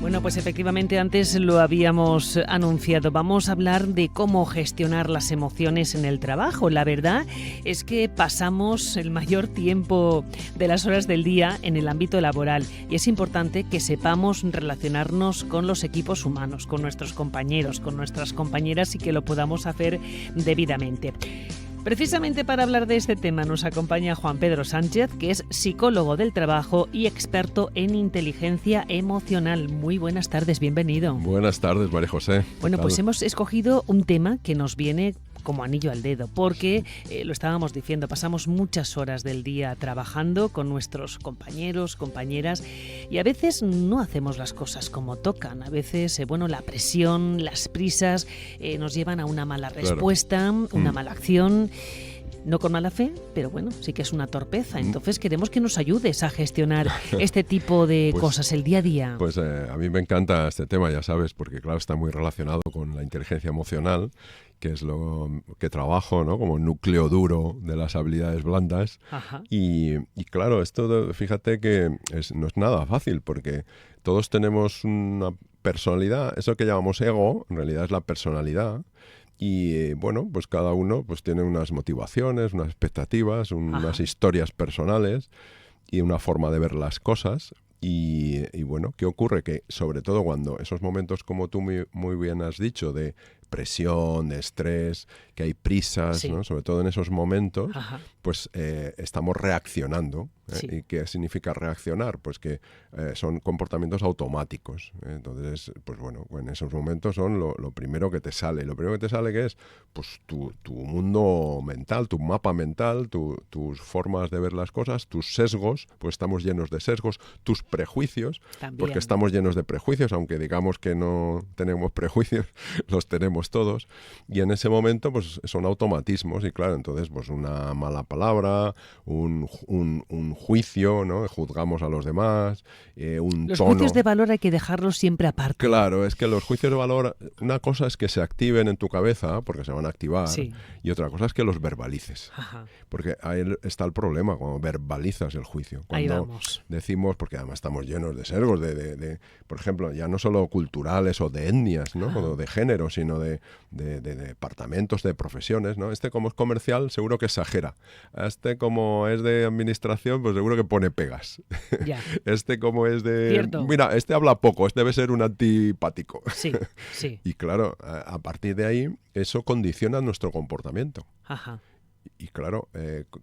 Bueno, pues efectivamente antes lo habíamos anunciado. Vamos a hablar de cómo gestionar las emociones en el trabajo. La verdad es que pasamos el mayor tiempo de las horas del día en el ámbito laboral y es importante que sepamos relacionarnos con los equipos humanos, con nuestros compañeros, con nuestras compañeras y que lo podamos hacer debidamente. Precisamente para hablar de este tema nos acompaña Juan Pedro Sánchez, que es psicólogo del trabajo y experto en inteligencia emocional. Muy buenas tardes, bienvenido. Buenas tardes, María José. Bueno, pues hemos escogido un tema que nos viene como anillo al dedo, porque lo estábamos diciendo, pasamos muchas horas del día trabajando con nuestros compañeros, compañeras, y a veces no hacemos las cosas como tocan. A veces, la presión, las prisas nos llevan a una mala respuesta, una mala acción. No con mala fe, pero bueno, sí que es una torpeza. Entonces queremos que nos ayudes a gestionar este tipo de cosas, el día a día. Pues a mí me encanta este tema, ya sabes, porque claro, está muy relacionado con la inteligencia emocional, que es lo que trabajo, ¿no? Como núcleo duro de las habilidades blandas. Y claro, esto fíjate que no es nada fácil, porque todos tenemos una personalidad, eso que llamamos ego, en realidad es la personalidad. Y pues cada uno pues tiene unas motivaciones, unas expectativas, unas historias personales y una forma de ver las cosas. Y ¿qué ocurre? Que sobre todo cuando esos momentos, como tú muy bien has dicho, de presión, de estrés, que hay prisas, ¿no? Sobre todo en esos momentos, pues estamos reaccionando. ¿Y qué significa reaccionar? Pues que son comportamientos automáticos. Entonces, pues en esos momentos son lo primero que te sale. Lo primero que te sale, ¿qué es? Pues tu mundo mental, tu mapa mental, tus formas de ver las cosas, tus sesgos, pues estamos llenos de sesgos, tus prejuicios, también. Porque estamos llenos de prejuicios, aunque digamos que no tenemos prejuicios, los tenemos todos, y en ese momento pues son automatismos, y claro, entonces pues una mala palabra, un juicio, ¿no? Juzgamos a los demás, Los juicios de valor hay que dejarlos siempre aparte. Claro, es que los juicios de valor, una cosa es que se activen en tu cabeza, porque se van a activar, y otra cosa es que los verbalices. Porque ahí está el problema, cuando verbalizas el juicio. Cuando decimos, porque además estamos llenos de sesgos, por ejemplo, ya no solo culturales o de etnias, ¿no? O de género, sino de departamentos, de profesiones, ¿no? Este como es comercial seguro que exagera. Este como es de administración, pues seguro que pone pegas. Este como es de... Cierto. Mira, este habla poco, este debe ser un antipático. Sí. Y claro, a partir de ahí, eso condiciona nuestro comportamiento. Y claro,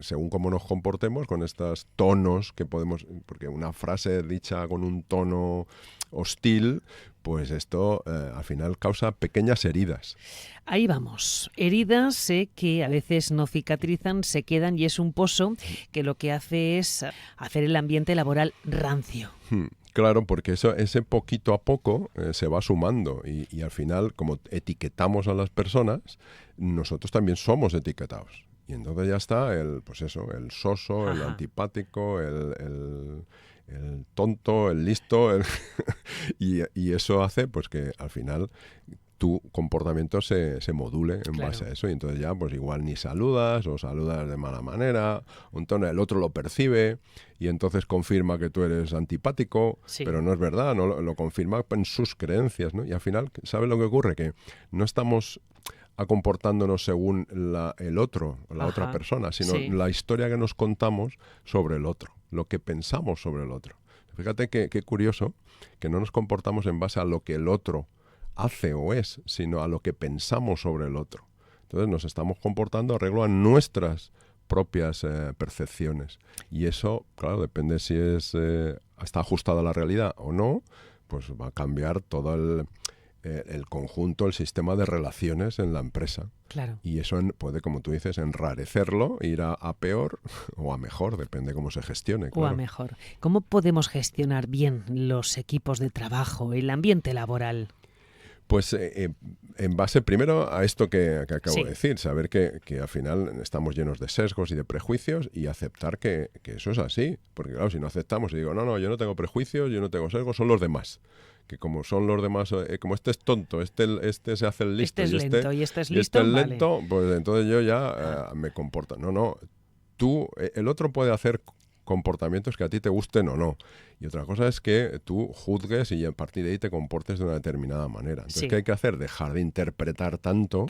según cómo nos comportemos con estos tonos que podemos... Porque una frase dicha con un tono hostil, pues esto al final causa pequeñas heridas. Ahí vamos. Heridas que a veces no cicatrizan, se quedan y es un pozo que lo que hace es hacer el ambiente laboral rancio. Claro, porque ese poquito a poco se va sumando y al final, como etiquetamos a las personas, nosotros también somos etiquetados. Y entonces ya está el soso, el antipático, el tonto, el listo, y eso hace pues que al final tu comportamiento se module en base a eso, y entonces ya pues igual ni saludas o saludas de mala manera, el otro lo percibe y entonces confirma que tú eres antipático, pero no es verdad, no lo confirma en sus creencias, ¿no? Y al final, ¿sabes lo que ocurre? Que no estamos comportándonos según el otro, la otra persona, sino la historia que nos contamos sobre el otro, lo que pensamos sobre el otro. Fíjate qué curioso que no nos comportamos en base a lo que el otro hace o es, sino a lo que pensamos sobre el otro. Entonces nos estamos comportando arreglo a nuestras propias percepciones. Y eso, claro, depende si está ajustada a la realidad o no, pues va a cambiar todo el conjunto, el sistema de relaciones en la empresa. Claro. Y eso puede, como tú dices, enrarecerlo, ir a peor o a mejor, depende cómo se gestione. Claro. O a mejor. ¿Cómo podemos gestionar bien los equipos de trabajo, el ambiente laboral? Pues en base primero a esto que acabo de decir, saber que al final estamos llenos de sesgos y de prejuicios y aceptar que eso es así. Porque claro, si no aceptamos y digo, no, yo no tengo prejuicios, yo no tengo sesgos, son los demás. Que como son los demás, como este es tonto, este se hace el listo, este es lento y este es listo, lento, pues entonces yo ya me comporto. No, tú, el otro puede hacer comportamientos que a ti te gusten o no. Y otra cosa es que tú juzgues y a partir de ahí te comportes de una determinada manera. Entonces, ¿qué hay que hacer? Dejar de interpretar tanto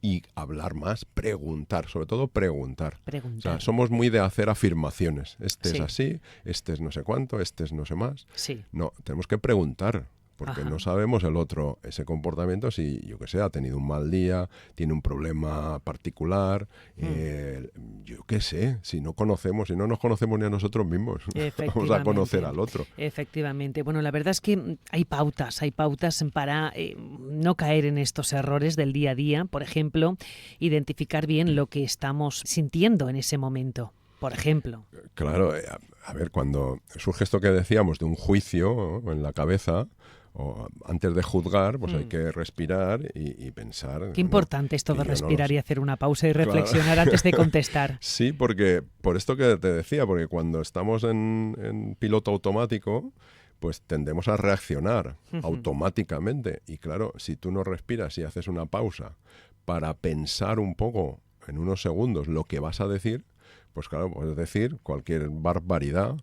y hablar más, preguntar, sobre todo preguntar. O sea, somos muy de hacer afirmaciones. Este es así, este es no sé cuánto, este es no sé más. No, tenemos que preguntar. Porque no sabemos el otro, ese comportamiento, si, yo qué sé, ha tenido un mal día, tiene un problema particular, yo qué sé, si no nos conocemos ni a nosotros mismos, vamos a conocer al otro. Efectivamente. Bueno, la verdad es que hay pautas para no caer en estos errores del día a día. Por ejemplo, identificar bien lo que estamos sintiendo en ese momento. Por ejemplo. Claro, a ver, cuando surge esto que decíamos de un juicio, ¿no?, en la cabeza, o antes de juzgar, pues hay que respirar y pensar. Qué importante esto de respirar y hacer una pausa y reflexionar antes de contestar. Sí, porque por esto que te decía, porque cuando estamos en piloto automático, pues tendemos a reaccionar automáticamente. Y claro, si tú no respiras y haces una pausa para pensar un poco en unos segundos lo que vas a decir, pues claro, puedes decir cualquier barbaridad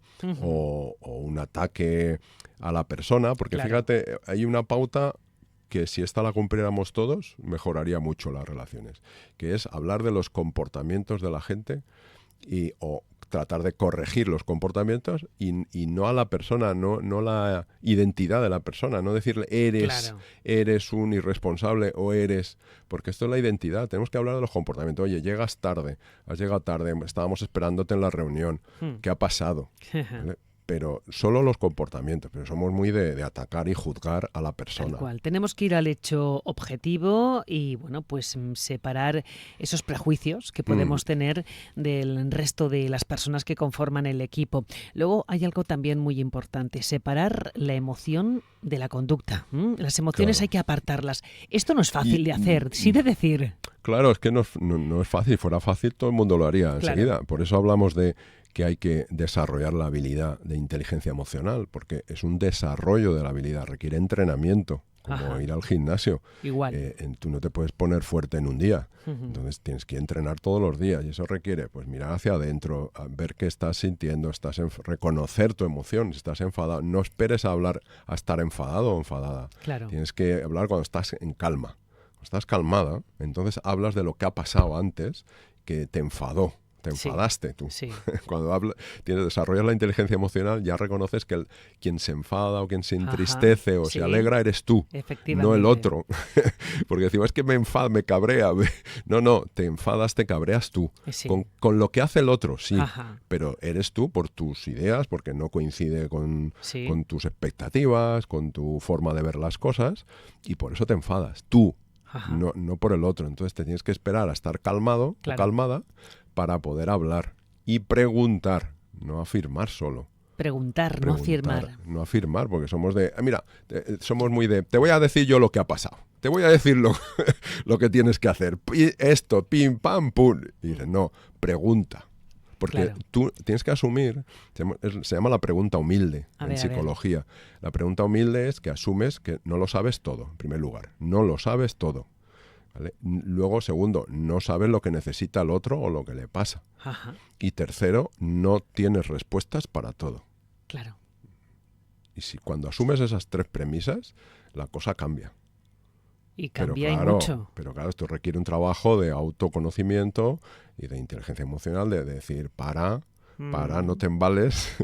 o un ataque a la persona, porque fíjate, hay una pauta que si esta la cumpliéramos todos, mejoraría mucho las relaciones, que es hablar de los comportamientos de la gente o tratar de corregir los comportamientos y no a la persona, no la identidad de la persona, no decirle eres un irresponsable o eres... Porque esto es la identidad, tenemos que hablar de los comportamientos. Oye, llegas tarde, has llegado tarde, estábamos esperándote en la reunión, ¿qué ha pasado? ¿Vale? Pero solo los comportamientos, pero somos muy de atacar y juzgar a la persona. Tal cual. Tenemos que ir al hecho objetivo y, bueno, pues separar esos prejuicios que podemos tener del resto de las personas que conforman el equipo. Luego hay algo también muy importante, separar la emoción de la conducta. Las emociones hay que apartarlas. Esto no es fácil de hacer, sí de decir. Claro, es que no es fácil. Si fuera fácil, todo el mundo lo haría enseguida. Por eso hablamos de que hay que desarrollar la habilidad de inteligencia emocional, porque es un desarrollo de la habilidad, requiere entrenamiento, como ir al gimnasio. Igual. Tú no te puedes poner fuerte en un día, entonces tienes que entrenar todos los días y eso requiere pues mirar hacia adentro, ver qué estás sintiendo, reconocer tu emoción, si estás enfadado. No esperes a hablar a estar enfadado o enfadada. Claro. Tienes que hablar cuando estás en calma. Cuando estás calmada, entonces hablas de lo que ha pasado antes que te enfadó. Te enfadaste tú. Sí. Cuando desarrollas la inteligencia emocional, ya reconoces que quien se enfada o quien se entristece o se alegra eres tú, no el otro. Porque decimos, es que me enfada, me cabrea. No, te enfadas, te cabreas tú. Con lo que hace el otro, sí. Pero eres tú por tus ideas, porque no coincide con tus expectativas, con tu forma de ver las cosas, y por eso te enfadas. Tú, no por el otro. Entonces te tienes que esperar a estar calmado o calmada para poder hablar y preguntar, no afirmar solo. Preguntar, no afirmar. No afirmar, porque somos somos muy de, te voy a decir yo lo que ha pasado, te voy a decir lo que tienes que hacer, esto, pim, pam, pum. Y dices, no, pregunta. Porque tú tienes que asumir, se llama la pregunta humilde en psicología. La pregunta humilde es que asumes que no lo sabes todo, en primer lugar, no lo sabes todo. ¿Vale? Luego, segundo, no sabes lo que necesita el otro o lo que le pasa. Y tercero, no tienes respuestas para todo. Claro. Y cuando asumes esas tres premisas, la cosa cambia. Y cambia y mucho. Pero claro, esto requiere un trabajo de autoconocimiento y de inteligencia emocional, de decir, para, no te embales.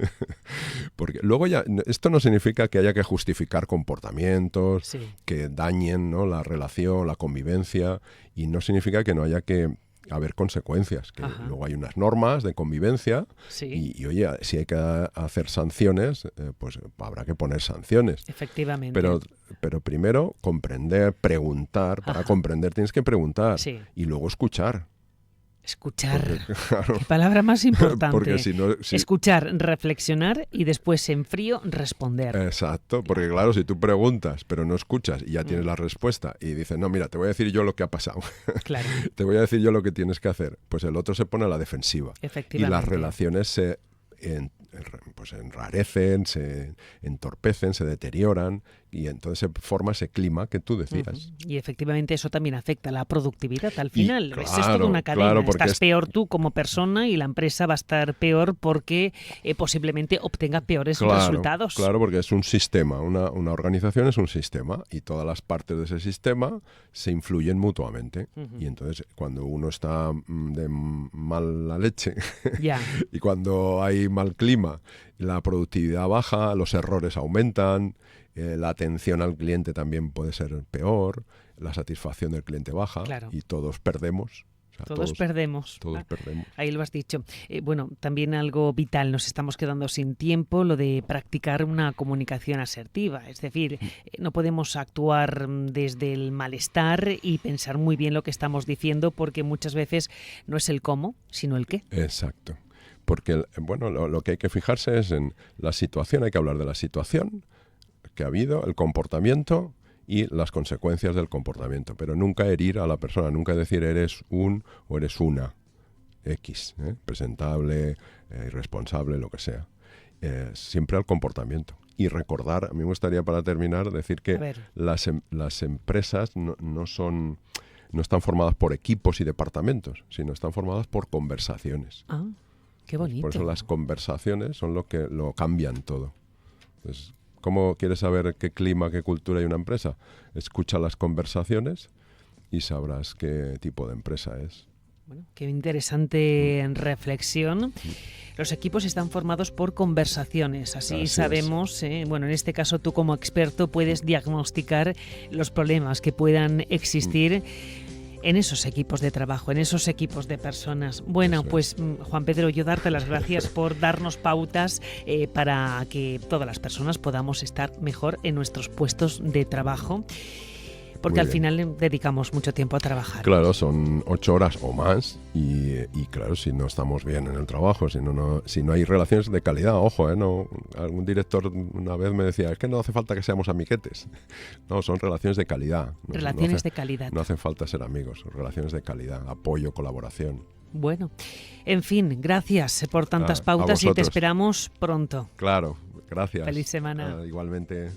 Porque luego ya, esto no significa que haya que justificar comportamientos que dañen, ¿no?, la relación, la convivencia, y no significa que no haya que haber consecuencias, que luego hay unas normas de convivencia y oye, si hay que hacer sanciones, pues habrá que poner sanciones. Efectivamente. Pero primero comprender, preguntar. Para comprender tienes que preguntar y luego escuchar. Escuchar, qué palabra más importante. Porque escuchar, reflexionar y después en frío responder. Exacto, porque claro, si tú preguntas pero no escuchas y ya tienes la respuesta y dices, no, mira, te voy a decir yo lo que ha pasado. Claro. Te voy a decir yo lo que tienes que hacer. Pues el otro se pone a la defensiva. Efectivamente. Y las relaciones se enrarecen, se entorpecen, se deterioran Y entonces se forma ese clima que tú decías. Y efectivamente eso también afecta a la productividad al final. Claro, es toda una cadena. Claro, estás peor tú como persona y la empresa va a estar peor porque posiblemente obtenga peores resultados. Claro, porque es un sistema. Una organización es un sistema y todas las partes de ese sistema se influyen mutuamente. Y entonces cuando uno está de mala leche y cuando hay mal clima, la productividad baja, los errores aumentan, la atención al cliente también puede ser peor, la satisfacción del cliente baja y todos perdemos. O sea, todos perdemos. Todos perdemos. Ahí lo has dicho. Bueno, también algo vital, nos estamos quedando sin tiempo, lo de practicar una comunicación asertiva. Es decir, no podemos actuar desde el malestar y pensar muy bien lo que estamos diciendo porque muchas veces no es el cómo, sino el qué. Exacto. Porque, bueno, lo que hay que fijarse es en la situación, hay que hablar de la situación que ha habido, el comportamiento y las consecuencias del comportamiento, pero nunca herir a la persona, nunca decir eres un o eres una X, presentable, irresponsable, lo que sea. Siempre al comportamiento. Y recordar, a mí me gustaría para terminar decir que las empresas no están formadas por equipos y departamentos, sino están formadas por conversaciones. Ah, qué bonito. Por eso las conversaciones son lo que lo cambian todo. Entonces, ¿cómo quieres saber qué clima, qué cultura hay una empresa? Escucha las conversaciones y sabrás qué tipo de empresa es. Bueno, qué interesante reflexión. Los equipos están formados por conversaciones, así sabemos, bueno, en este caso tú como experto puedes diagnosticar los problemas que puedan existir en esos equipos de trabajo, en esos equipos de personas. Bueno, pues Juan Pedro, yo darte las gracias por darnos pautas para que todas las personas podamos estar mejor en nuestros puestos de trabajo, porque al final dedicamos mucho tiempo a trabajar. Claro, son 8 horas o más y claro, si no estamos bien en el trabajo, si no hay relaciones de calidad, ojo, no, algún director una vez me decía, es que no hace falta que seamos amiguetes. No, son relaciones de calidad. Relaciones de calidad. No hacen falta ser amigos, son relaciones de calidad, apoyo, colaboración. Bueno, en fin, gracias por tantas pautas y te esperamos pronto. Claro, gracias. Feliz semana. Igualmente.